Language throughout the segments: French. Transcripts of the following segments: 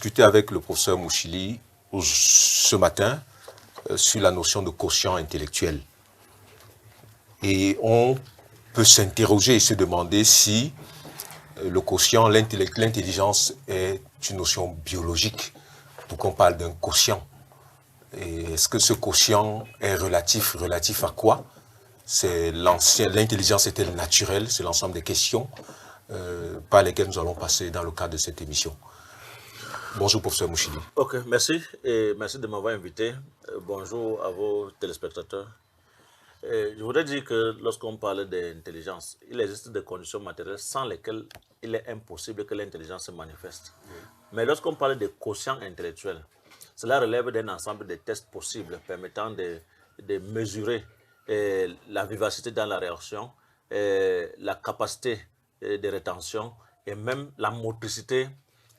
discuté avec le professeur Mouchili ce matin sur la notion de quotient intellectuel. Et on peut s'interroger et se demander si le quotient, l'intelligence est une notion biologique, pour qu'on parle d'un quotient. Et est-ce que ce quotient est relatif à quoi? L'intelligence est-elle naturelle? C'est l'ensemble des questions par lesquelles nous allons passer dans le cadre de cette émission. Bonjour, professeur Mouchili. Ok, merci et merci de m'avoir invité. Bonjour à vos téléspectateurs. Je voudrais dire que lorsqu'on parle d'intelligence, il existe des conditions matérielles sans lesquelles il est impossible que l'intelligence se manifeste. Oui. Mais lorsqu'on parle de quotient intellectuel, cela relève d'un ensemble de tests possibles permettant de mesurer la vivacité dans la réaction, la capacité de rétention et même la motricité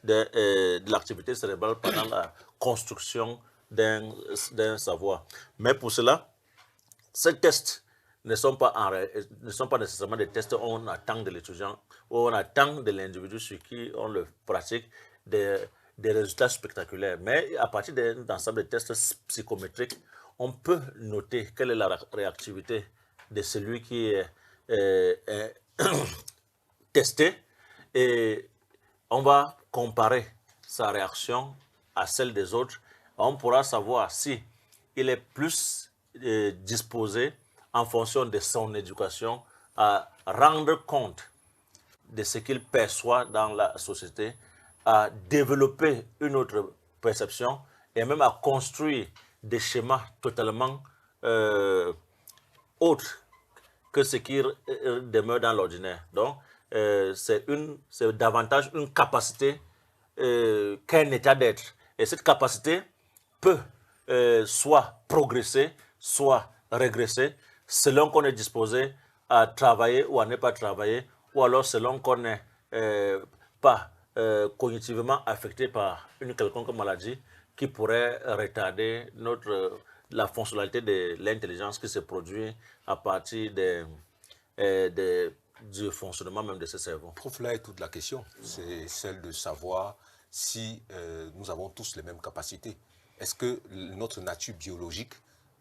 de l'activité cérébrale pendant la construction d'un savoir. Mais pour cela, ces tests ne sont pas nécessairement des tests où on attend de l'étudiant, où on attend de l'individu sur qui on le pratique des résultats spectaculaires. Mais à partir d'un ensemble de tests psychométriques, on peut noter quelle est la réactivité de celui qui est testé et on va comparer sa réaction à celle des autres. On pourra savoir si il est plus disposé en fonction de son éducation à rendre compte de ce qu'il perçoit dans la société, à développer une autre perception et même à construire des schémas totalement autres que ce qui demeure dans l'ordinaire. Donc, c'est davantage une capacité qu'un état d'être. Et cette capacité peut soit progresser, soit régresser, selon qu'on est disposé à travailler ou à ne pas travailler, ou alors selon qu'on n'est pas cognitivement affecté par une quelconque maladie qui pourrait retarder la fonctionnalité de l'intelligence qui se produit à partir du fonctionnement même de ce cerveau. Prof, là est toute la question. C'est celle de savoir si nous avons tous les mêmes capacités. Est-ce que notre nature biologique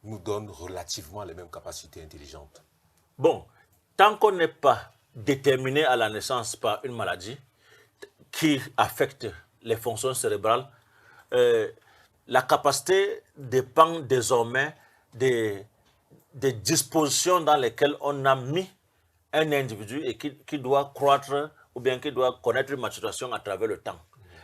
nous donne relativement les mêmes capacités intelligentes? Bon, tant qu'on n'est pas déterminé à la naissance par une maladie qui affecte les fonctions cérébrales, la capacité dépend désormais des dispositions dans lesquelles on a mis un individu et qui doit croître ou bien qui doit connaître une maturation à travers le temps.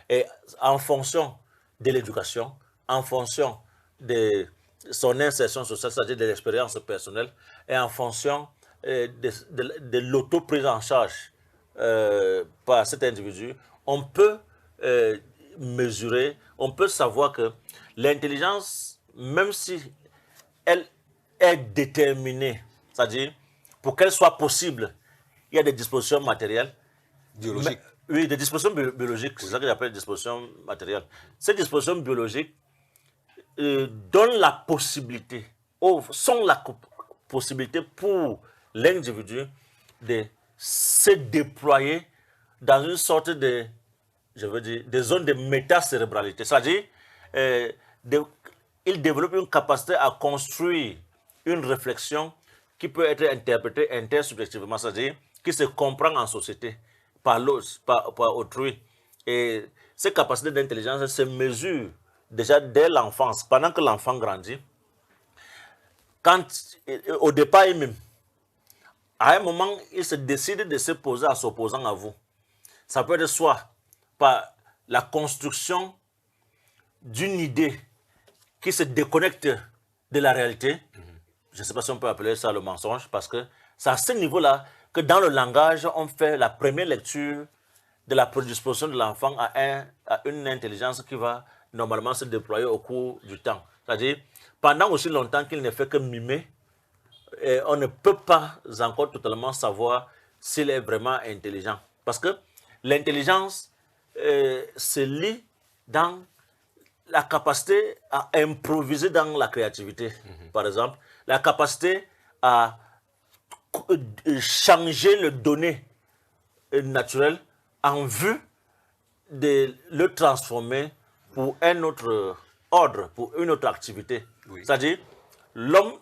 Et en fonction de l'éducation, en fonction de son insertion sociale, c'est-à-dire de l'expérience personnelle, et en fonction de l'auto-prise en charge par cet individu, on peut mesurer, on peut savoir que l'intelligence, même si elle est déterminée, c'est-à-dire pour qu'elle soit possible, il y a des dispositions matérielles. Biologiques. Oui, des dispositions biologiques, c'est ça que j'appelle des dispositions matérielles. Ces dispositions biologiques donnent la possibilité, sont la possibilité pour l'individu de se déployer dans une sorte de, je veux dire, de zone de métacérébralité. C'est-à-dire, il développe une capacité à construire une réflexion qui peut être interprétée intersubjectivement, c'est-à-dire qui se comprend en société par autrui. Et ces capacités d'intelligence se mesurent déjà dès l'enfance, pendant que l'enfant grandit. Au départ même, à un moment, il se décide de se poser en s'opposant à vous. Ça peut être soit par la construction d'une idée qui se déconnecte de la réalité. Je ne sais pas si on peut appeler ça le mensonge, parce que c'est à ce niveau-là que dans le langage, on fait la première lecture de la prédisposition de l'enfant à une intelligence qui va normalement se déployer au cours du temps. C'est-à-dire, pendant aussi longtemps qu'il ne fait que mimer, on ne peut pas encore totalement savoir s'il est vraiment intelligent. Parce que l'intelligence se lit dans la capacité à improviser dans la créativité, par exemple, la capacité à changer le donné naturel en vue de le transformer pour un autre ordre, pour une autre activité. Oui. C'est-à-dire, l'homme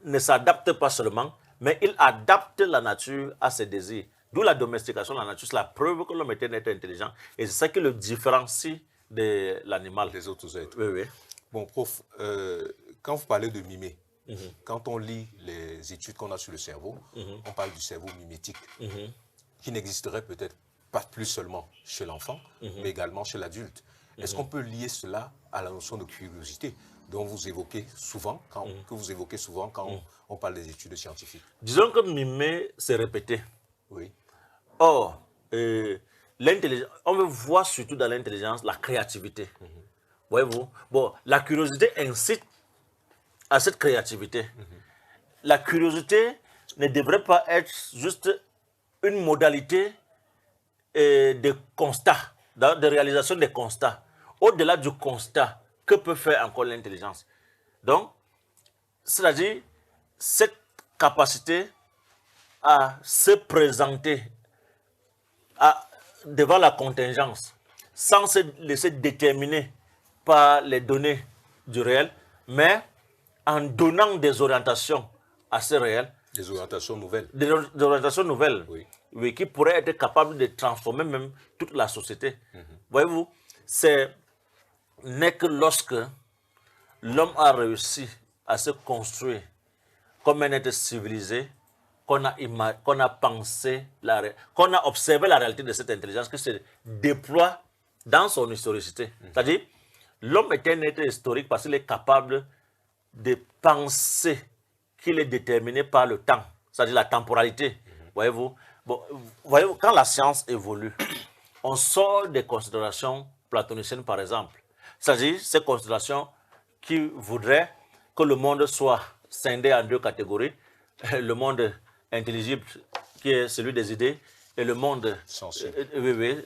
ne s'adapte pas seulement, mais il adapte la nature à ses désirs. D'où la domestication de la nature, c'est la preuve que l'homme est un être intelligent. Et c'est ça qui le différencie de l'animal. Des autres êtres. Oui, oui. Bon, prof, quand vous parlez de mimer, quand on lit les études qu'on a sur le cerveau, on parle du cerveau mimétique, qui n'existerait peut-être pas plus seulement chez l'enfant, mais également chez l'adulte. Est-ce qu'on peut lier cela à la notion de curiosité dont vous évoquez souvent, que vous évoquez souvent quand on parle des études scientifiques? Disons que mimer, c'est répéter. Oui. Or, l'intelligence, on veut voir surtout dans l'intelligence la créativité. Voyez-vous? Bon, la curiosité incite à cette créativité. La curiosité ne devrait pas être juste une modalité de constat, de réalisation des constats. Au-delà du constat, que peut faire encore l'intelligence? Donc, c'est-à-dire cette capacité à se présenter devant la contingence sans se laisser déterminer par les données du réel, mais en donnant des orientations à ce réel. Des orientations nouvelles. Des orientations nouvelles, oui. Oui, qui pourraient être capables de transformer même toute la société. Voyez-vous, n'est que lorsque l'homme a réussi à se construire comme un être civilisé, qu'on a pensé, qu'on a observé la réalité de cette intelligence qui se déploie dans son historicité. C'est-à-dire, l'homme est un être historique parce qu'il est capable de penser qu'il est déterminé par le temps, c'est-à-dire la temporalité. Voyez-vous, bon, voyez-vous, quand la science évolue, on sort des considérations platoniciennes, par exemple. C'est-à-dire ces considérations qui voudraient que le monde soit scindé en deux catégories. Le monde intelligible, qui est celui des idées, et le monde sensible,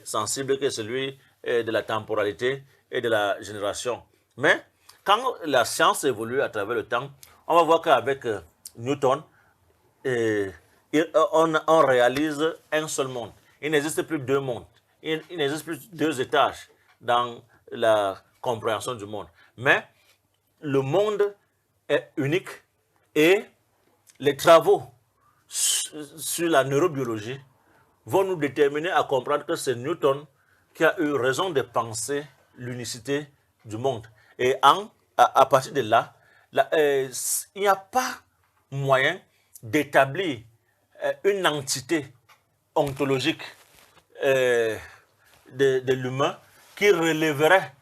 sensible qui est celui de la temporalité et de la génération. Mais quand la science évolue à travers le temps, on va voir qu'avec Newton, on réalise un seul monde. Il n'existe plus deux mondes. Il n'existe plus deux étages dans la compréhension du monde. Mais le monde est unique et les travaux sur la neurobiologie vont nous déterminer à comprendre que c'est Newton qui a eu raison de penser l'unicité du monde. Et à partir de là, il n'y a pas moyen d'établir une entité ontologique de l'humain qui relèverait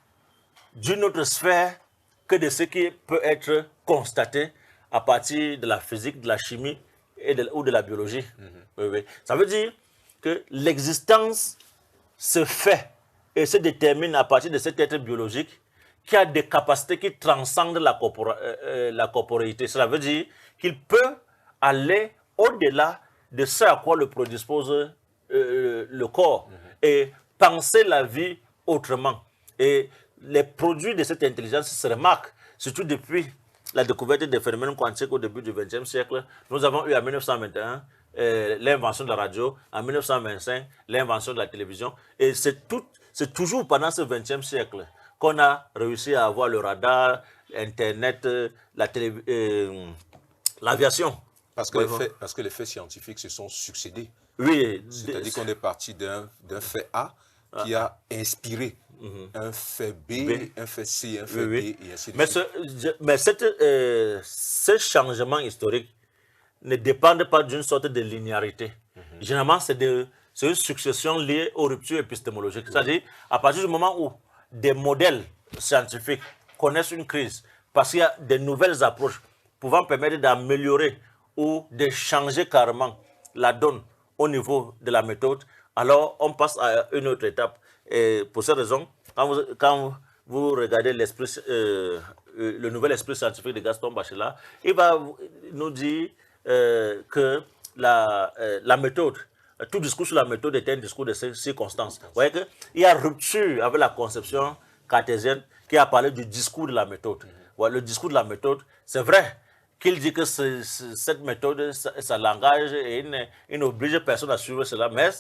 d'une autre sphère que de ce qui peut être constaté à partir de la physique, de la chimie ou de la biologie. Oui. Ça veut dire que l'existence se fait et se détermine à partir de cet être biologique qui a des capacités qui transcendent la corporéité. Cela veut dire qu'il peut aller au-delà de ce à quoi le prédispose le corps et penser la vie autrement. Et les produits de cette intelligence se remarquent, surtout depuis la découverte des phénomènes quantiques au début du XXe siècle. Nous avons eu en 1921 l'invention de la radio, en 1925 l'invention de la télévision. Et c'est toujours pendant ce XXe siècle qu'on a réussi à avoir le radar, Internet, l'aviation. Parce que les faits scientifiques se sont succédés. Oui. C'est-à-dire qu'on est parti d'un fait A qui a inspiré un fait B, un fait C, un fait D, et ainsi de suite. Mais ce changement historique ne dépend pas d'une sorte de linéarité. Généralement, c'est une succession liée aux ruptures épistémologiques. C'est-à-dire, à partir du moment où des modèles scientifiques connaissent une crise, parce qu'il y a de nouvelles approches pouvant permettre d'améliorer ou de changer carrément la donne au niveau de la méthode, alors on passe à une autre étape. Et pour cette raison, quand vous regardez le nouvel esprit scientifique de Gaston Bachelard, il va nous dire que la méthode, tout discours sur la méthode est un discours de circonstances. Vous voyez qu'il y a rupture avec la conception cartésienne qui a parlé du discours de la méthode. Le discours de la méthode, c'est vrai qu'il dit que cette méthode, ça langage, et il n'oblige personne à suivre cela, mais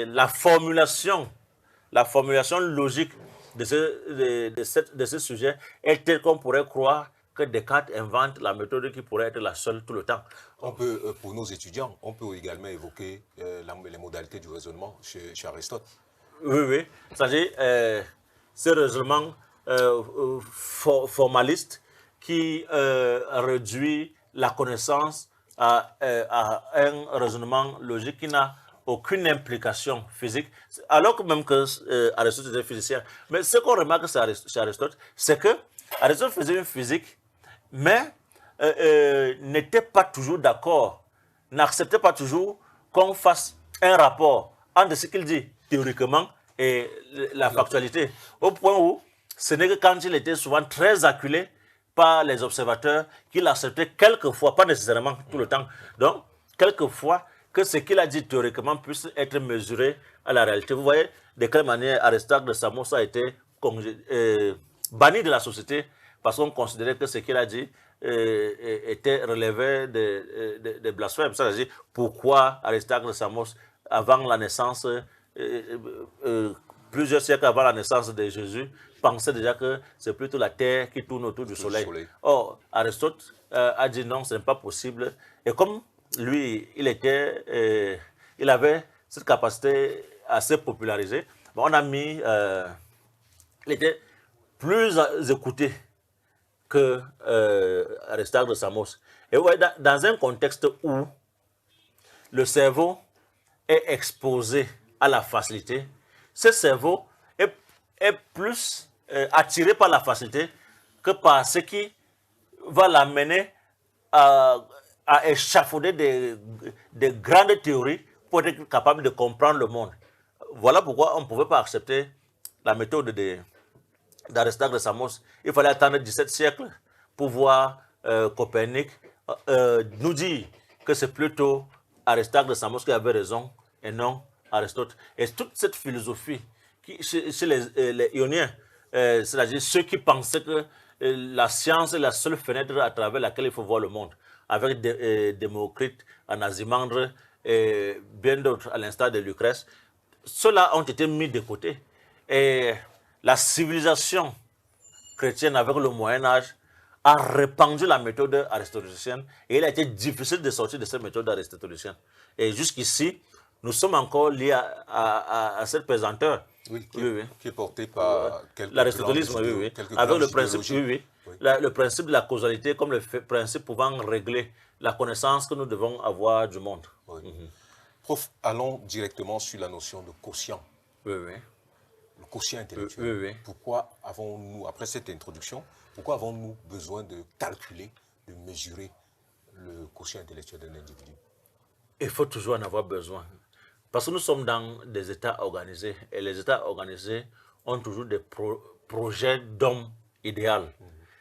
la formulation logique de ce sujet est tel qu'on pourrait croire que Descartes invente la méthode qui pourrait être la seule tout le temps. On peut, pour nos étudiants, on peut également évoquer les modalités du raisonnement chez Aristote. Oui, oui. C'est-à-dire, ce raisonnement formaliste qui réduit la connaissance à un raisonnement logique qui n'a aucune implication physique, alors que même que Aristote était physicien. Mais ce qu'on remarque chez Aristote, c'est que Aristote faisait une physique, mais n'était pas toujours d'accord, n'acceptait pas toujours qu'on fasse un rapport entre ce qu'il dit théoriquement et la factualité. Au point où ce n'est que quand il était souvent très acculé par les observateurs qu'il acceptait quelquefois, pas nécessairement tout le temps, donc quelquefois que ce qu'il a dit théoriquement puisse être mesuré à la réalité. Vous voyez de quelle manière Aristote de Samos a été banni de la société parce qu'on considérait que ce qu'il a dit était relevé de blasphème. C'est-à-dire pourquoi Aristote de Samos, avant la naissance, plusieurs siècles avant la naissance de Jésus, pensait déjà que c'est plutôt la terre qui tourne autour du soleil. Or, Aristote a dit non, ce n'est pas possible. Et comme lui, il avait cette capacité assez popularisée, on a mis, il était plus écouté que Aristote de Samos. Et ouais, dans un contexte où le cerveau est exposé à la facilité, ce cerveau est plus attiré par la facilité que par ce qui va l'amener à échafauder des grandes théories pour être capable de comprendre le monde. Voilà pourquoi on ne pouvait pas accepter la méthode d'Aristote de Samos. Il fallait attendre le XVIIe siècle pour voir Copernic nous dire que c'est plutôt Aristote de Samos qui avait raison et non Aristote. Et toute cette philosophie chez les Ioniens, c'est-à-dire ceux qui pensaient que la science est la seule fenêtre à travers laquelle il faut voir le monde, avec Démocrite, Anaximandre et bien d'autres à l'instar de Lucrèce, ceux-là ont été mis de côté. Et la civilisation chrétienne avec le Moyen-Âge a répandu la méthode aristotélicienne et il a été difficile de sortir de cette méthode aristotélicienne. Et jusqu'ici, nous sommes encore liés à cette pesanteur. Oui, qui est porté par l'aristotélisme, oui. Avec le principe, le principe de la causalité comme le principe pouvant régler la connaissance que nous devons avoir du monde. Oui. Prof, allons directement sur la notion de quotient. Le quotient intellectuel. Pourquoi avons-nous, après cette introduction, pourquoi avons-nous besoin de calculer, de mesurer le quotient intellectuel d'un individu? Il faut toujours en avoir besoin. Parce que nous sommes dans des États organisés. Et les États organisés ont toujours des projets d'homme idéal.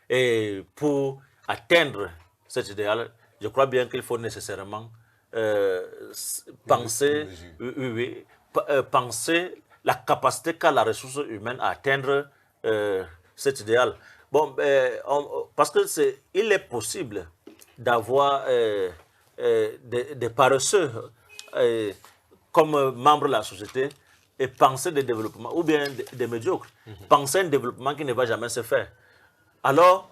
Et pour atteindre cet idéal, je crois bien qu'il faut nécessairement penser la capacité qu'a la ressource humaine à atteindre cet idéal. Bon, parce que il est possible d'avoir des paresseux comme membres de la société et penser des développements, ou bien des médiocres, penser un développement qui ne va jamais se faire. Alors,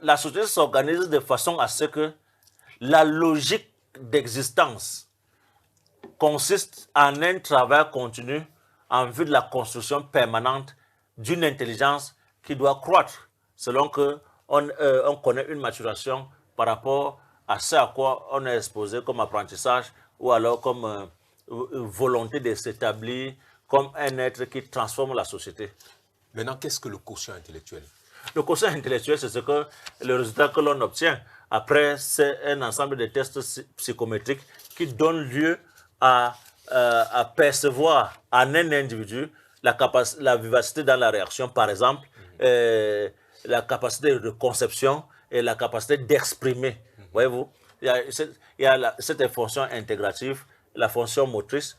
la société s'organise de façon à ce que la logique d'existence consiste en un travail continu en vue de la construction permanente d'une intelligence qui doit croître selon qu'on connaît une maturation par rapport à ce à quoi on est exposé comme apprentissage ou alors comme volonté de s'établir comme un être qui transforme la société. Maintenant, qu'est-ce que le quotient intellectuel? Le quotient intellectuel, c'est le résultat que l'on obtient. Après, c'est un ensemble de tests psychométriques qui donnent lieu à percevoir en un individu la vivacité dans la réaction, par exemple, la capacité de conception et la capacité d'exprimer. Voyez-vous, il y a cette fonction intégrative, la fonction motrice,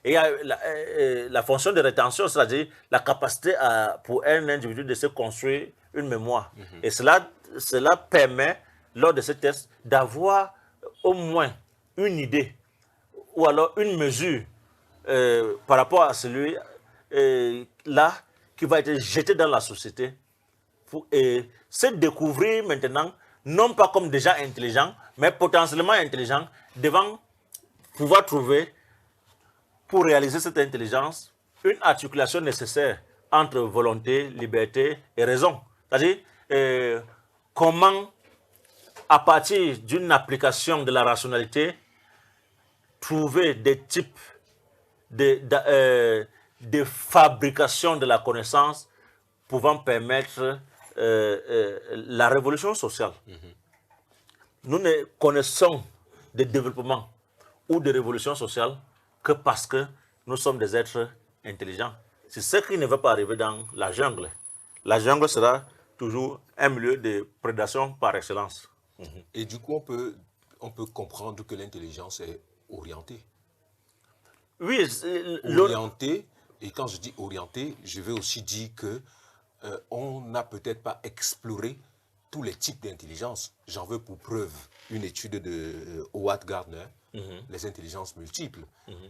et il y a la fonction de rétention, c'est-à-dire la capacité pour un individu de se construire une mémoire. Et cela permet, lors de ce test, d'avoir au moins une idée ou alors une mesure par rapport à celui là qui va être jeté dans la société et se découvrir maintenant, non pas comme déjà intelligent, mais potentiellement intelligent, devant pouvoir trouver, pour réaliser cette intelligence, une articulation nécessaire entre volonté, liberté et raison. C'est-à-dire, comment, à partir d'une application de la rationalité, trouver des types de fabrication de la connaissance pouvant permettre la révolution sociale. Nous ne connaissons de développement ou de révolution sociale que parce que nous sommes des êtres intelligents. C'est ce qui ne va pas arriver dans la jungle. La jungle sera toujours un milieu de prédation par excellence. Et du coup, on peut comprendre que l'intelligence est orientée. Oui, orientée, et quand je dis orientée, je veux aussi dire que on n'a peut-être pas exploré tous les types d'intelligence. J'en veux pour preuve une étude de Howard Gardner, les intelligences multiples.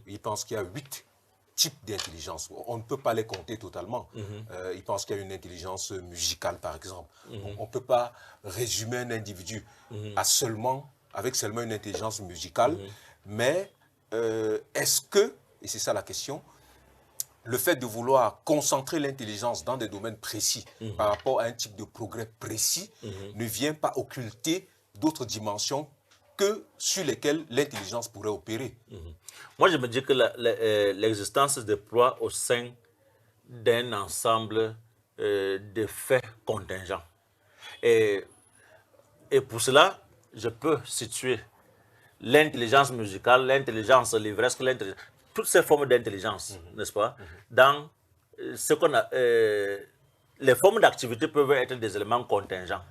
Il pense qu'il y a 8 types d'intelligence. On ne peut pas les compter totalement. Il pense qu'il y a une intelligence musicale, par exemple. On ne peut pas résumer un individu avec seulement une intelligence musicale, mais est-ce que, et c'est ça la question, le fait de vouloir concentrer l'intelligence dans des domaines précis par rapport à un type de progrès précis ne vient pas occulter d'autres dimensions sur lesquelles l'intelligence pourrait opérer? Moi, je me dis que l'existence se déploie au sein d'un ensemble de faits contingents. Et pour cela, je peux situer l'intelligence musicale, l'intelligence livresque, toutes ces formes d'intelligence, n'est-ce pas, dans ce qu'on a... les formes d'activité peuvent être des éléments contingents.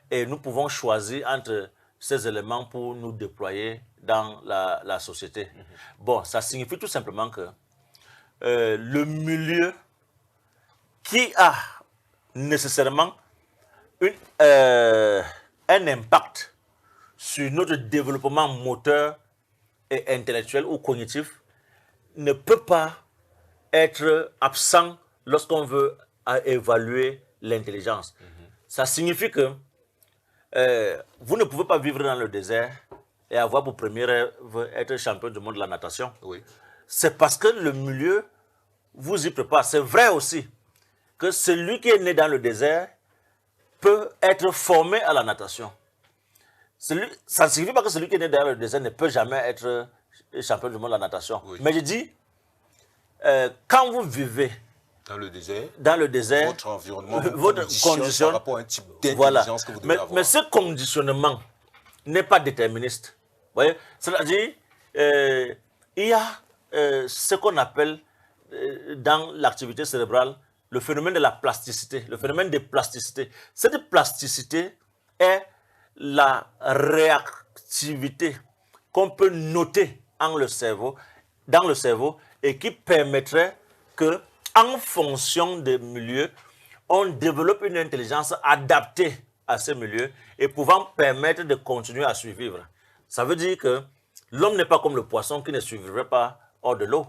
Et nous pouvons choisir entre ces éléments pour nous déployer dans la société. Bon, ça signifie tout simplement que le milieu qui a nécessairement un impact sur notre développement moteur et intellectuel ou cognitif ne peut pas être absent lorsqu'on veut évaluer l'intelligence. Ça signifie que vous ne pouvez pas vivre dans le désert et avoir pour premier rêve être champion du monde de la natation. Oui. C'est parce que le milieu vous y prépare. C'est vrai aussi que celui qui est né dans le désert peut être formé à la natation. Ça ne signifie pas que celui qui est né dans le désert ne peut jamais être champion du monde de la natation. Oui. Mais je dis, quand vous vivez dans le désert, votre environnement, votre condition par rapport à un type d'intelligence que vous devez avoir. Mais ce conditionnement n'est pas déterministe. Voyez, c'est-à-dire, il y a ce qu'on appelle dans l'activité cérébrale le phénomène de la plasticité, le phénomène de plasticité. Cette plasticité est la réactivité qu'on peut noter dans le cerveau et qui permettrait que, en fonction des milieux, on développe une intelligence adaptée à ces milieux et pouvant permettre de continuer à survivre. Ça veut dire que l'homme n'est pas comme le poisson qui ne survivrait pas hors de l'eau.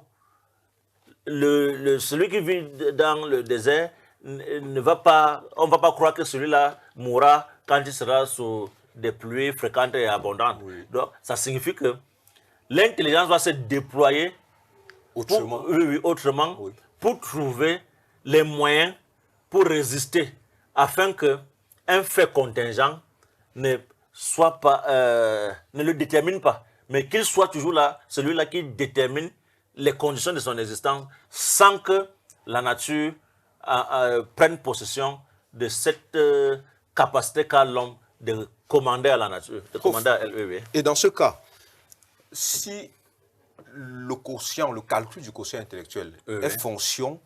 Celui qui vit dans le désert on ne va pas croire que celui-là mourra quand il sera sous des pluies fréquentes et abondantes. Oui. Donc, ça signifie que l'intelligence va se déployer autrement oui. Pour trouver les moyens pour résister, afin qu'un fait contingent ne le détermine pas, mais qu'il soit toujours là, celui-là qui détermine les conditions de son existence sans que la nature prenne possession de cette capacité qu'a l'homme de commander à la nature, de commander à elle. Et dans ce cas, si le calcul du quotient intellectuel est fonction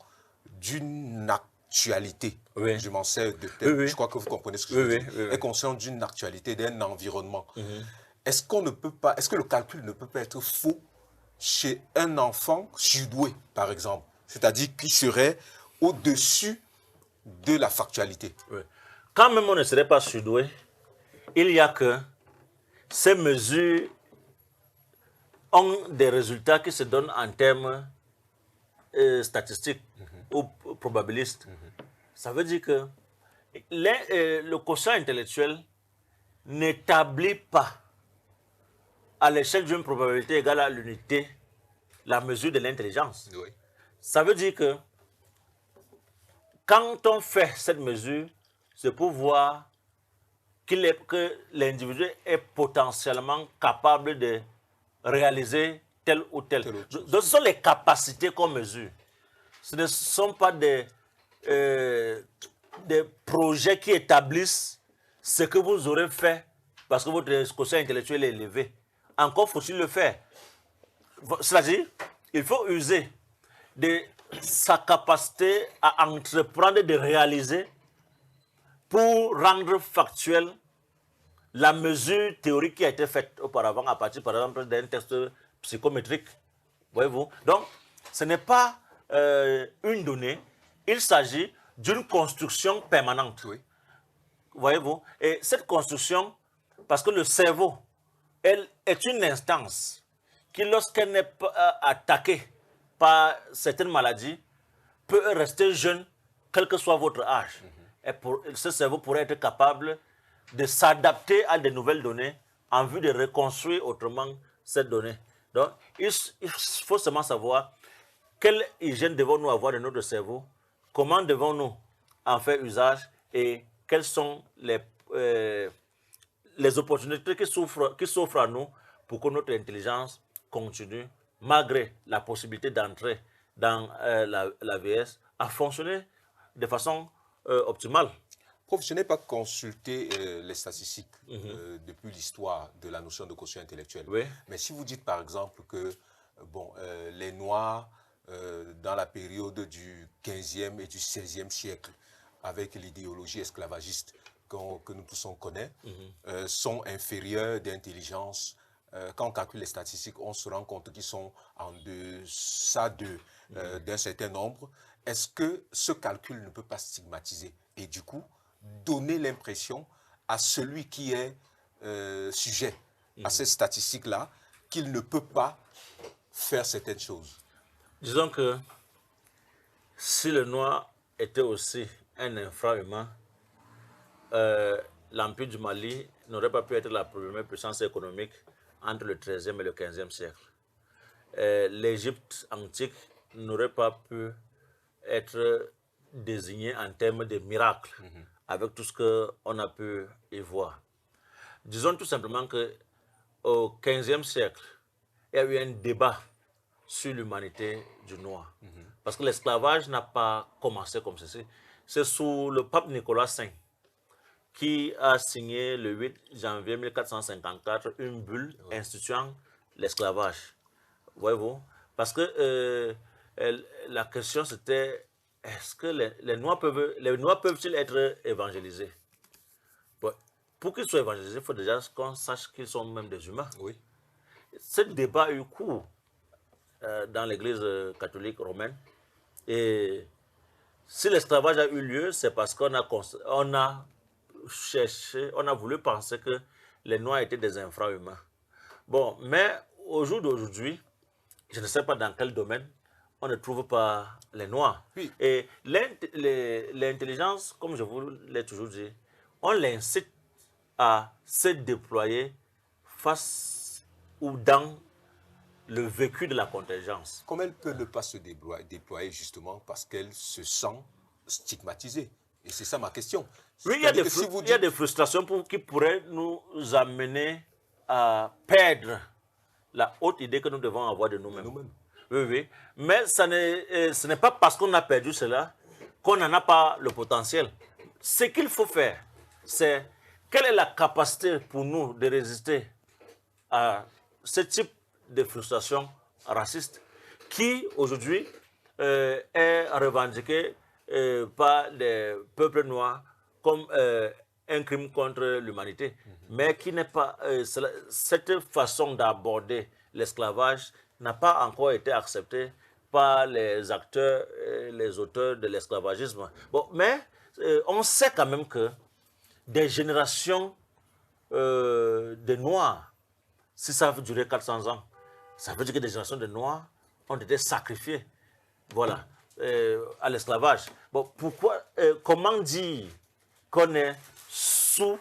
d'une actualité, je m'en sers de tel, je crois que vous comprenez ce que je veux dire, est conscient d'une actualité, d'un environnement. Est-ce que le calcul ne peut pas être faux chez un enfant surdoué, par exemple, c'est-à-dire qui serait au-dessus de la factualité? Quand même on ne serait pas surdoué, il y a que ces mesures ont des résultats qui se donnent en termes statistiques. ou probabiliste. Ça veut dire que le quotient intellectuel n'établit pas à l'échelle d'une probabilité égale à l'unité la mesure de l'intelligence. Oui. Ça veut dire que quand on fait cette mesure, c'est pour voir que l'individu est potentiellement capable de réaliser tel ou tel. Donc, ce sont les capacités qu'on mesure. Ce ne sont pas des projets qui établissent ce que vous aurez fait parce que votre quotient intellectuel est élevé. Encore faut-il le faire. C'est-à-dire, il faut user de sa capacité à entreprendre, de réaliser pour rendre factuelle la mesure théorique qui a été faite auparavant à partir, par exemple, d'un test psychométrique. Voyez-vous? Donc, ce n'est pas une donnée, il s'agit d'une construction permanente. Oui. Voyez-vous? Et cette construction, parce que le cerveau, elle est une instance qui, lorsqu'elle n'est pas attaquée par certaines maladies, peut rester jeune, quel que soit votre âge. Et ce cerveau pourrait être capable de s'adapter à de nouvelles données en vue de reconstruire autrement cette donnée. Donc, il faut seulement savoir quelle hygiène devons-nous avoir de notre cerveau, comment devons-nous en faire usage et quelles sont les opportunités qui s'offrent à nous pour que notre intelligence continue, malgré la possibilité d'entrer dans la VS, à fonctionner de façon optimale. Prof, je n'ai pas consulté les statistiques depuis l'histoire de la notion de quotient intellectuel. Oui. Mais si vous dites par exemple que bon, les Noirs, dans la période du 15e et du 16e siècle, avec l'idéologie esclavagiste que nous tous on connaît, sont inférieurs d'intelligence. Quand on calcule les statistiques, on se rend compte qu'ils sont en deçà d'un certain nombre. Est-ce que ce calcul ne peut pas stigmatiser et du coup donner l'impression à celui qui est sujet à ces statistiques-là qu'il ne peut pas faire certaines choses? Disons que si le noir était aussi un infra-humain, l'Empire du Mali n'aurait pas pu être la première puissance économique entre le 13e et le 15e siècle. L'Égypte antique n'aurait pas pu être désignée en termes de miracles avec tout ce qu'on a pu y voir. Disons tout simplement qu'au 15e siècle, il y a eu un débat sur l'humanité du noir. Parce que l'esclavage n'a pas commencé comme ceci. C'est sous le pape Nicolas V qui a signé le 8 janvier 1454 une bulle instituant l'esclavage. Voyez-vous? Parce que la question c'était, est-ce que les Noirs peuvent-ils être évangélisés? Bon, pour qu'ils soient évangélisés, il faut déjà qu'on sache qu'ils sont même des humains. Oui. Ce débat a eu cours dans l'église catholique romaine. Et si l'esclavage a eu lieu, c'est parce qu'on a voulu penser que les Noirs étaient des infra-humains. Bon, mais au jour d'aujourd'hui, je ne sais pas dans quel domaine, on ne trouve pas les Noirs. Oui. Et l'intelligence, comme je vous l'ai toujours dit, on l'incite à se déployer face ou dans le vécu de la contingence. Comment elle peut ne pas se déployer justement parce qu'elle se sent stigmatisée? Et c'est ça ma question. Oui, il y a des frustrations qui pourraient nous amener à perdre la haute idée que nous devons avoir de nous-mêmes. Oui, oui. Mais ce n'est pas parce qu'on a perdu cela qu'on n'en a pas le potentiel. Ce qu'il faut faire, c'est quelle est la capacité pour nous de résister à ce type de frustration raciste qui, aujourd'hui, est revendiqué par les peuples noirs comme un crime contre l'humanité, mais qui n'est pas... cette façon d'aborder l'esclavage n'a pas encore été acceptée par les acteurs et les auteurs de l'esclavagisme. Bon, mais on sait quand même que des générations de Noirs, si ça veut durer 400 ans, ça veut dire que des générations de Noirs ont été sacrifiées. Voilà. à l'esclavage. Bon, pourquoi, comment dire qu'on est sous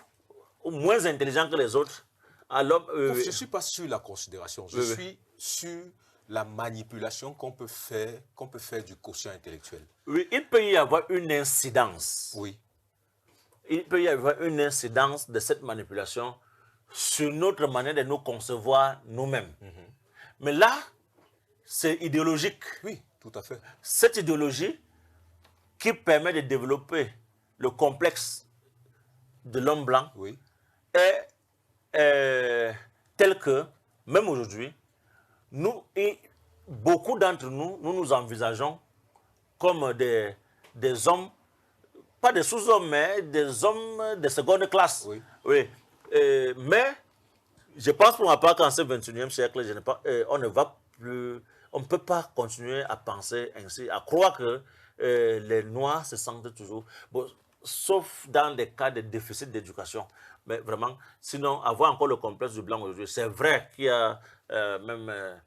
ou moins intelligent que les autres? Alors, Je ne suis pas sur la considération, je suis sur la manipulation qu'on peut faire du quotient intellectuel. Oui, il peut y avoir une incidence. Oui. Il peut y avoir une incidence de cette manipulation sur notre manière de nous concevoir nous-mêmes. Mais là, c'est idéologique. Oui, tout à fait. Cette idéologie qui permet de développer le complexe de l'homme blanc Oui. est tel que, même aujourd'hui, nous et beaucoup d'entre nous, nous envisageons comme des hommes, pas des sous-hommes, mais des hommes de seconde classe. Oui. Oui. Mais je pense pour ma part qu'en ce 21e siècle, on ne peut pas continuer à penser ainsi, à croire que les Noirs se sentent toujours... Bon, sauf dans les cas de déficit d'éducation. Mais vraiment, sinon, avoir encore le complexe du blanc aujourd'hui, c'est vrai qu'il y a même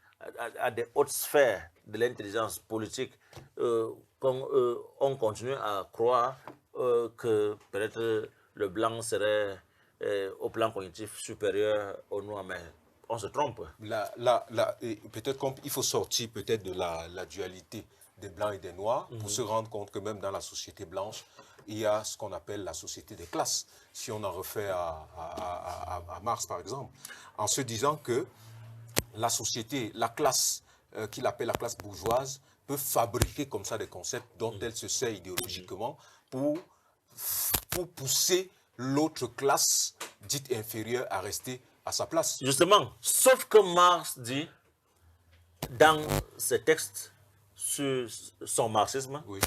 à des hautes sphères de l'intelligence politique on continue à croire que peut-être le blanc serait au plan cognitif supérieur au noir, mais on se trompe. Peut-être qu'il faut sortir peut-être de la dualité des blancs et des noirs pour se rendre compte que même dans la société blanche, il y a ce qu'on appelle la société des classes. Si on en refait à Marx, par exemple, en se disant que la société, la classe qu'il appelle la classe bourgeoise, peut fabriquer comme ça des concepts dont elle se sert idéologiquement pour pousser l'autre classe dite inférieure à rester à sa place. Justement, sauf que Marx dit dans ses textes sur son marxisme, oui.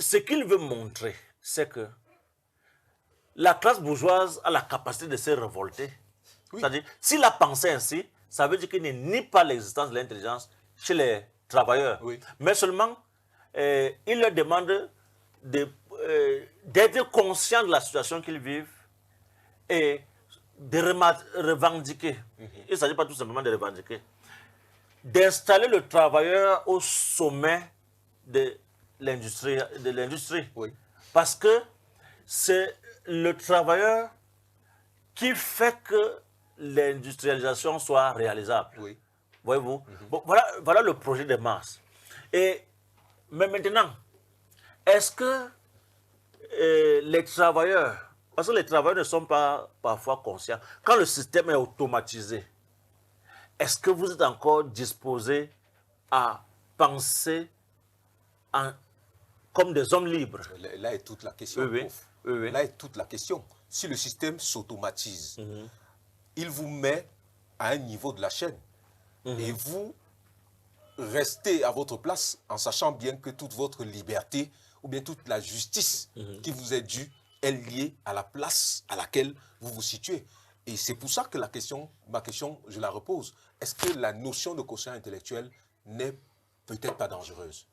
Ce qu'il veut montrer, c'est que la classe bourgeoise a la capacité de se révolter. Oui. C'est-à-dire, s'il a pensé ainsi, ça veut dire qu'il nie pas l'existence de l'intelligence chez les travailleurs. Oui. Mais seulement, il leur demande d'être conscients de la situation qu'ils vivent et de revendiquer. Il ne s'agit pas tout simplement de revendiquer. D'installer le travailleur au sommet de l'industrie. Oui. Parce que c'est le travailleur qui fait que l'industrialisation soit réalisable. Oui. Voyez-vous? Bon, voilà le projet de Marx. Mais maintenant, est-ce que les travailleurs, parce que les travailleurs ne sont pas parfois conscients, quand le système est automatisé, est-ce que vous êtes encore disposé à penser comme des hommes libres? Là est toute la question. Oui, oui. Là est toute la question. Si le système s'automatise, il vous met à un niveau de la chaîne. Et vous restez à votre place en sachant bien que toute votre liberté ou bien toute la justice qui vous est due est liée à la place à laquelle vous vous situez. Et c'est pour ça que ma question, je la repose. Est-ce que la notion de quotient intellectuel n'est peut-être pas dangereuse?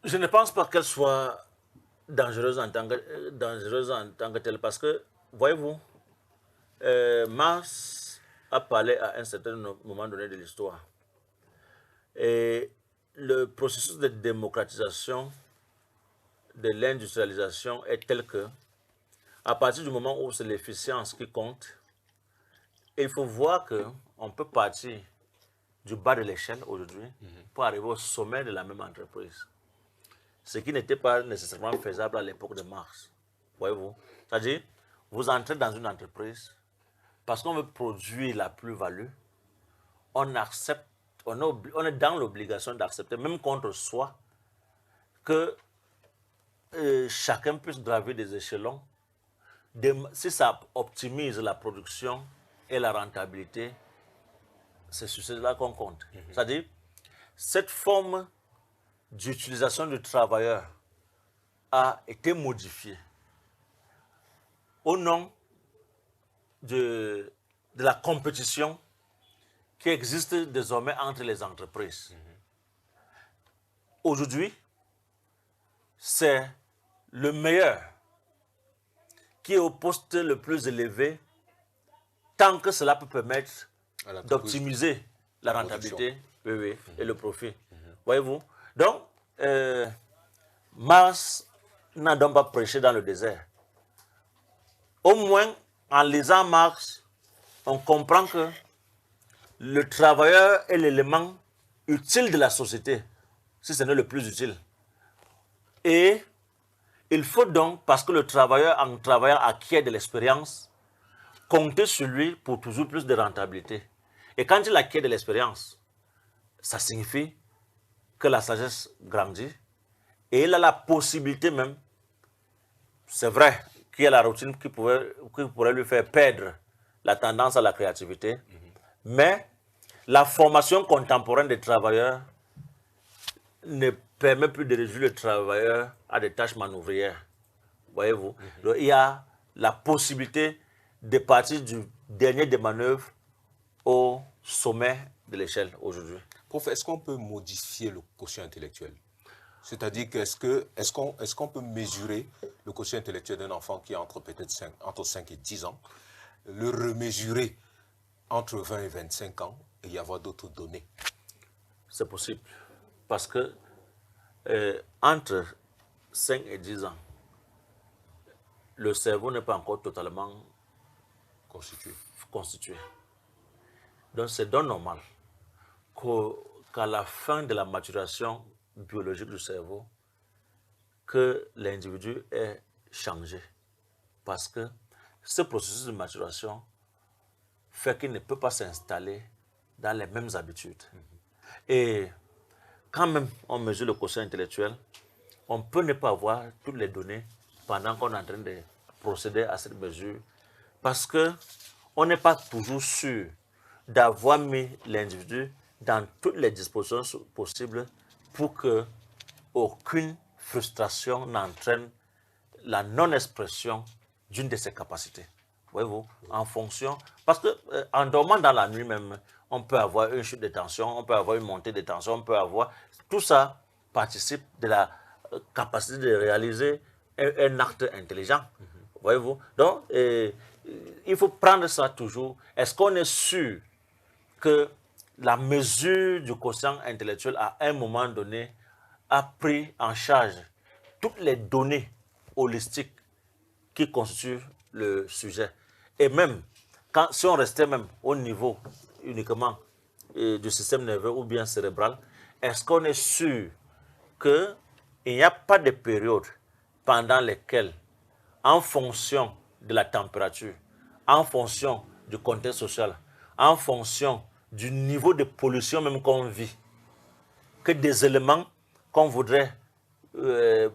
Je ne pense pas qu'elle soit dangereuse en tant que telle, parce que, voyez-vous, Marx a parlé à un certain moment donné de l'histoire. Et le processus de démocratisation de l'industrialisation est tel que, à partir du moment où c'est l'efficience qui compte, il faut voir qu'on peut partir du bas de l'échelle aujourd'hui pour arriver au sommet de la même entreprise. Ce qui n'était pas nécessairement faisable à l'époque de Marx. Voyez-vous? C'est-à-dire, vous entrez dans une entreprise, parce qu'on veut produire la plus-value, on est dans l'obligation d'accepter, même contre soi, que chacun puisse gravir des échelons. Si ça optimise la production et la rentabilité, c'est sur cela qu'on compte. C'est-à-dire, cette forme d'utilisation du travailleur a été modifiée au nom de la compétition qui existe désormais entre les entreprises. Aujourd'hui, c'est le meilleur qui est au poste le plus élevé tant que cela peut permettre d'optimiser la rentabilité Oui, oui, et le profit. Voyez-vous? Donc, Marx n'a donc pas prêché dans le désert. Au moins, en lisant Marx, on comprend que le travailleur est l'élément utile de la société, si ce n'est le plus utile. Et il faut donc, parce que le travailleur, en travaillant, acquiert de l'expérience, compter sur lui pour toujours plus de rentabilité. Et quand il acquiert de l'expérience, ça signifie que la sagesse grandit et il a la possibilité même, c'est vrai qu'il y a la routine qui pourrait lui faire perdre la tendance à la créativité, mais la formation contemporaine des travailleurs ne permet plus de réduire le travailleur à des tâches manœuvrières. Voyez-vous? Donc il y a la possibilité de partir du dernier des manœuvres au sommet de l'échelle aujourd'hui. Prof, est-ce qu'on peut modifier le quotient intellectuel? C'est-à-dire est-ce qu'on peut mesurer le quotient intellectuel d'un enfant qui a entre 5 et 10 ans, le remesurer entre 20 et 25 ans et y avoir d'autres données? C'est possible. Parce que entre 5 et 10 ans, le cerveau n'est pas encore totalement constitué. Donc c'est donc normal qu'à la fin de la maturation biologique du cerveau, que l'individu ait changé. Parce que ce processus de maturation fait qu'il ne peut pas s'installer dans les mêmes habitudes. Et quand même on mesure le quotient intellectuel, on peut ne pas avoir toutes les données pendant qu'on est en train de procéder à cette mesure, parce qu'on n'est pas toujours sûr d'avoir mis l'individu dans toutes les dispositions possibles pour que aucune frustration n'entraîne la non-expression d'une de ses capacités. Voyez-vous, en fonction, parce que en dormant dans la nuit même, on peut avoir une chute de tension, on peut avoir une montée de tension, on peut avoir... Tout ça participe de la capacité de réaliser un acte intelligent. Voyez-vous? Donc, il faut prendre ça toujours. Est-ce qu'on est sûr que la mesure du quotient intellectuel à un moment donné a pris en charge toutes les données holistiques qui constituent le sujet? Et même, si on restait même au niveau uniquement du système nerveux ou bien cérébral, est-ce qu'on est sûr qu'il n'y a pas de période pendant lesquelles, en fonction de la température, en fonction du contexte social, en fonction du niveau de pollution même qu'on vit, que des éléments qu'on voudrait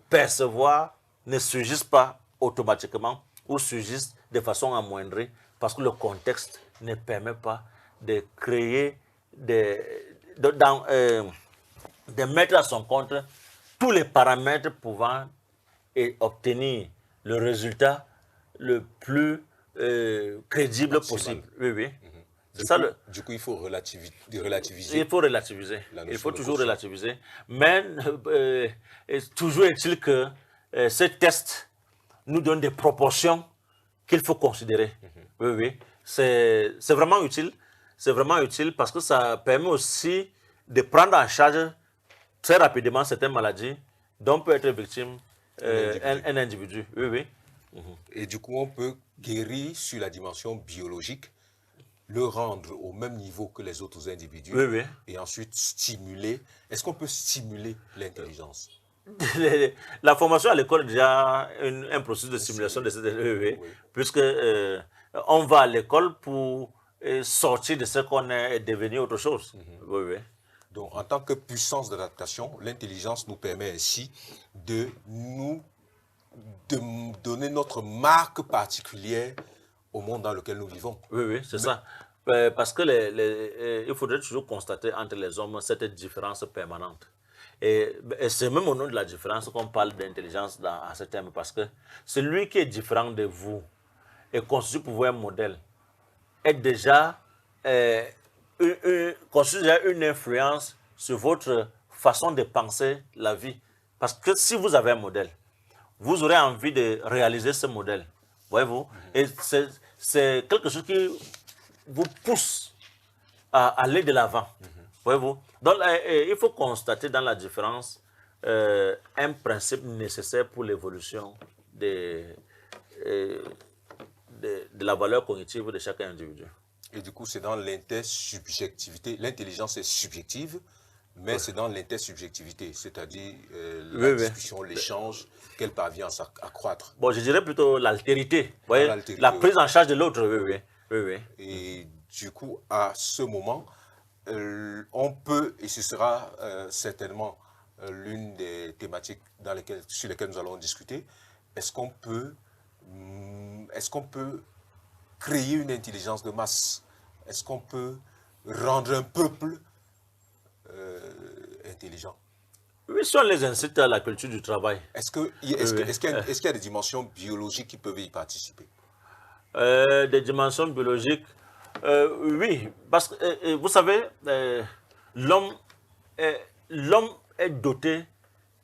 percevoir ne surgissent pas automatiquement ou surgissent de façon amoindrie parce que le contexte ne permet pas de créer, de mettre à son compte tous les paramètres pouvant obtenir le résultat le plus crédible possible. Oui, oui. Du coup, il faut relativiser. Il faut relativiser. Il faut toujours relativiser. Mais toujours est-il que ce test nous donne des proportions qu'il faut considérer. Oui, oui. C'est vraiment utile. C'est vraiment utile parce que ça permet aussi de prendre en charge très rapidement certaines maladies dont peut être victime un individu. Oui, oui. Et du coup, on peut guérir sur la dimension biologique, le rendre au même niveau que les autres individus, oui, oui. Et ensuite stimuler. Est-ce qu'on peut stimuler l'intelligence? La formation à l'école est déjà un processus de stimulation de cette oui. Puisque on va à l'école pour sortir de ce qu'on est et devenir autre chose. Oui, oui. Donc, en tant que puissance d'adaptation, l'intelligence nous permet ainsi de nous donner notre marque particulière au monde dans lequel nous vivons. Oui, oui, c'est ça. Parce que il faudrait toujours constater entre les hommes cette différence permanente. Et c'est même au nom de la différence qu'on parle d'intelligence à ce terme, parce que celui qui est différent de vous et constitue pour vous un modèle est déjà constitue déjà une influence sur votre façon de penser la vie. Parce que si vous avez un modèle, vous aurez envie de réaliser ce modèle. Voyez-vous? Et c'est quelque chose qui vous pousse à aller de l'avant. Voyez-vous? Donc, il faut constater dans la différence un principe nécessaire pour l'évolution euh, de la valeur cognitive de chaque individu. Et du coup, c'est dans l'intersubjectivité. L'intelligence est subjective, mais c'est dans l'intersubjectivité, c'est-à-dire la discussion, l'échange, qu'elle parvient à croître. Bon, je dirais plutôt l'altérité. Vous voyez, la prise en charge de l'autre, oui. Et du coup, à ce moment, on peut, et ce sera certainement l'une des thématiques sur lesquelles nous allons discuter, est-ce qu'on peut créer une intelligence de masse? Est-ce qu'on peut rendre un peuple intelligent? Oui, si on les incite à la culture du travail. Est-ce qu'il y a des dimensions biologiques qui peuvent y participer? Des dimensions biologiques, oui, parce que vous savez, l'homme est doté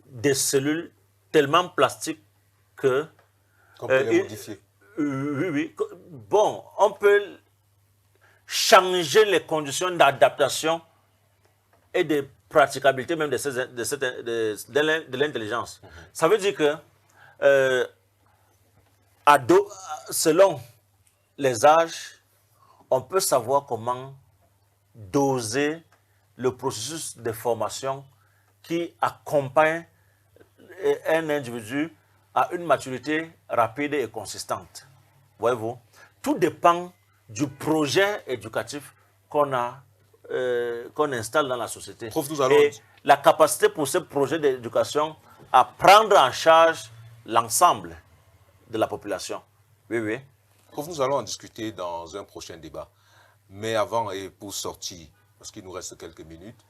de cellules tellement plastiques que... Qu'on peut les modifier. Oui. Bon, on peut changer les conditions d'adaptation et de praticabilité même de l'intelligence. Ça veut dire que selon les âges, on peut savoir comment doser le processus de formation qui accompagne un individu à une maturité rapide et consistante. Voyez-vous? Tout dépend du projet éducatif qu'on installe dans la société. Prof, et la capacité pour ce projet d'éducation à prendre en charge l'ensemble de la population. Oui. Prof, nous allons en discuter dans un prochain débat. Mais avant, et pour sortir, parce qu'il nous reste quelques minutes,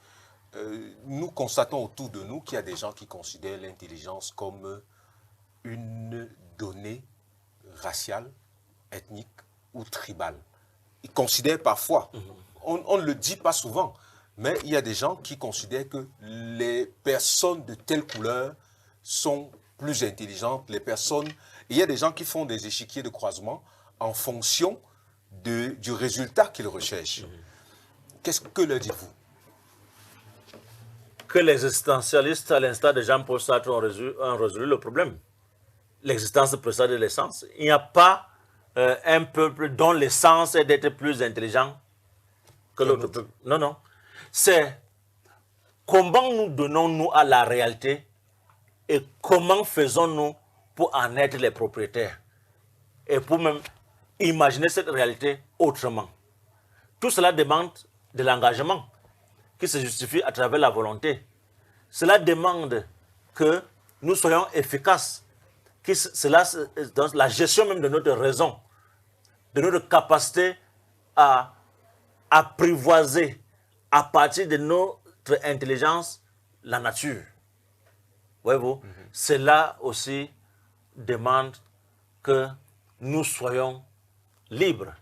nous constatons autour de nous qu'il y a des gens qui considèrent l'intelligence comme une donnée raciale, ethnique ou tribale. Ils considèrent parfois, on ne le dit pas souvent, mais il y a des gens qui considèrent que les personnes de telle couleur sont plus intelligentes. Il y a des gens qui font des échiquiers de croisement en fonction du résultat qu'ils recherchent. Qu'est-ce que leur dites-vous? Que les existentialistes, à l'instar de Jean-Paul Sartre, ont résolu le problème. L'existence précède l'essence. Il n'y a pas un peuple dont l'essence est d'être plus intelligent que l'autre peuple. Non. C'est comment nous donnons-nous à la réalité et comment faisons-nous pour en être les propriétaires et pour même imaginer cette réalité autrement. Tout cela demande de l'engagement qui se justifie à travers la volonté. Cela demande que nous soyons efficaces, dans la gestion même de notre raison, de notre capacité à apprivoiser à partir de notre intelligence la nature. Voyez-vous, cela aussi demande que nous soyons libres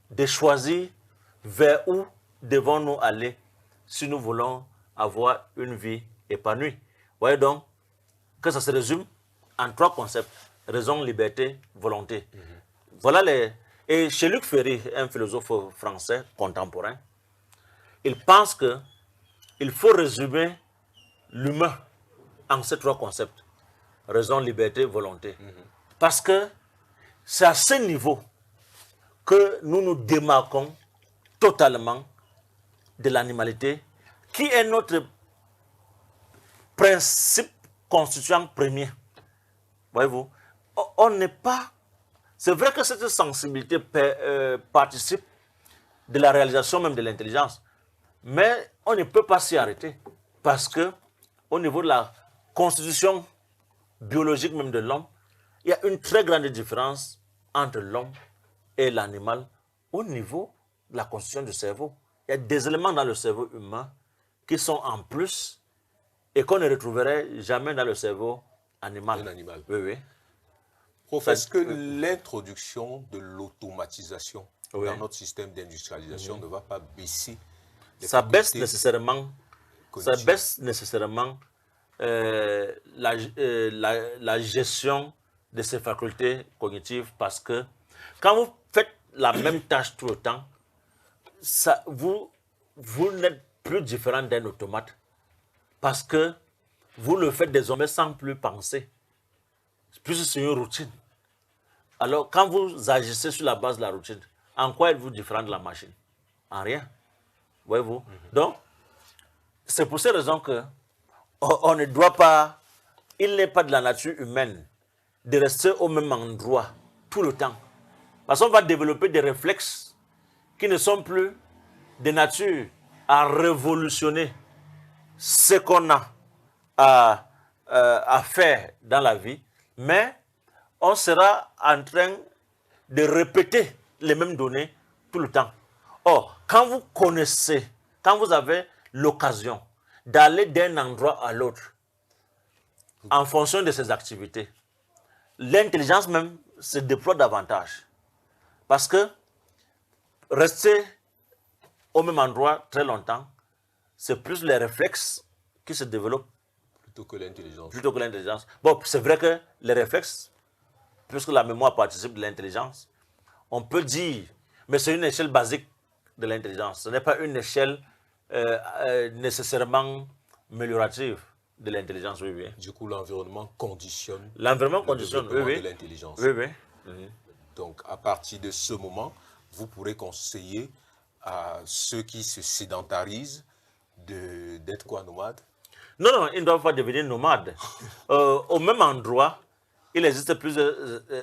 de choisir vers où devons-nous aller si nous voulons avoir une vie épanouie. Voyez donc que ça se résume en 3 concepts: raison, liberté, volonté. Voilà Et chez Luc Ferry, un philosophe français contemporain, il pense qu'il faut résumer l'humain en ces 3 concepts: raison, liberté, volonté. Parce que c'est à ce niveau que nous nous démarquons totalement de l'animalité, qui est notre principe constituant premier. Voyez-vous, on n'est pas... C'est vrai que cette sensibilité participe de la réalisation même de l'intelligence, mais on ne peut pas s'y arrêter, parce que au niveau de la constitution biologique même de l'homme, il y a une très grande différence entre l'homme et l'animal au niveau de la constitution du cerveau. Il y a des éléments dans le cerveau humain qui sont en plus et qu'on ne retrouverait jamais dans le cerveau animal. Un animal. Oui. Prof, est-ce que l'introduction de l'automatisation dans notre système d'industrialisation ne va pas baisser ça baisse nécessairement la gestion de ces facultés cognitives, parce que quand vous faites la même tâche tout le temps, vous n'êtes plus différent d'un automate parce que vous le faites désormais sans plus penser. Plus c'est une routine. Alors, quand vous agissez sur la base de la routine, en quoi êtes-vous différent de la machine? En rien. Voyez-vous? Donc, c'est pour ces raisons que on ne doit pas, il n'est pas de la nature humaine de rester au même endroit tout le temps. Parce qu'on va développer des réflexes qui ne sont plus de nature à révolutionner ce qu'on a à faire dans la vie, mais on sera en train de répéter les mêmes données tout le temps. Or, quand vous connaissez, quand vous avez l'occasion d'aller d'un endroit à l'autre, en fonction de ces activités, l'intelligence même se déploie davantage. Parce que rester au même endroit très longtemps, c'est plus les réflexes qui se développent Plutôt que l'intelligence. plutôt que l'intelligence. Bon, c'est vrai que les réflexes, puisque la mémoire participe de l'intelligence, on peut dire, mais c'est une échelle basique de l'intelligence. Ce n'est pas une échelle nécessairement améliorative de l'intelligence, oui, oui. Du coup, l'environnement conditionne L'environnement le conditionne, oui, développement oui. de l'intelligence. Oui, oui. Mhm. Donc, à partir de ce moment, vous pourrez conseiller à ceux qui se sédentarisent d'être quoi, nomades? Non, non, ils ne doivent pas devenir nomades. Au même endroit, il existe plusieurs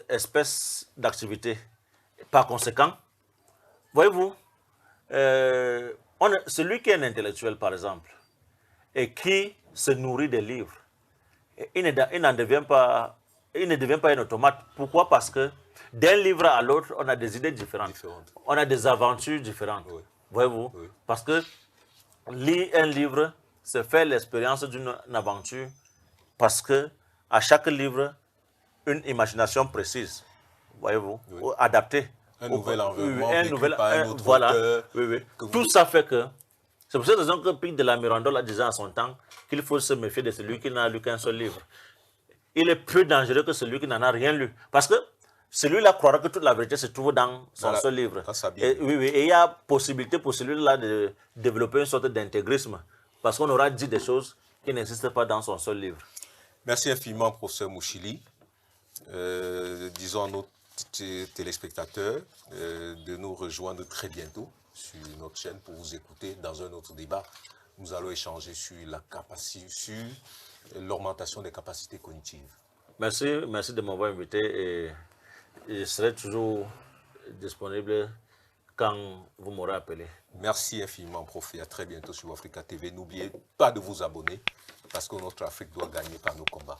espèces d'activités. Par conséquent, voyez-vous, celui qui est un intellectuel, par exemple, et qui se nourrit des livres, il ne devient pas un automate. Pourquoi? Parce que d'un livre à l'autre, on a des idées différentes. On a des aventures différentes. Oui. Voyez-vous? Oui. Parce que lire un livre, c'est faire l'expérience d'une aventure parce que à chaque livre, une imagination précise, voyez-vous, Oui. adaptée. Un nouvel environnement un vécu nouvel, par un autre voilà, auteur. oui, oui. Que vous- Tout ça fait que, c'est pour cette raison que Pic de la Mirandola disait en son temps qu'il faut se méfier de celui qui n'a lu qu'un seul livre. Il est plus dangereux que celui qui n'en a rien lu. Parce que celui-là croira que toute la vérité se trouve dans son Voilà, seul livre. dans sa Bible. Et, oui, oui, et il y a possibilité pour celui-là de développer une sorte d'intégrisme. Parce qu'on aura dit des choses qui n'existent pas dans son seul livre. Merci infiniment, professeur Mouchili. Disons à nos téléspectateurs de nous rejoindre très bientôt sur notre chaîne pour vous écouter dans un autre débat. Nous allons échanger sur la capacité, sur l'augmentation des capacités cognitives. Merci de m'avoir invité et je serai toujours disponible quand vous m'aurez appelé. Merci infiniment, prof, et à très bientôt sur Africa TV. N'oubliez pas de vous abonner parce que notre Afrique doit gagner par nos combats.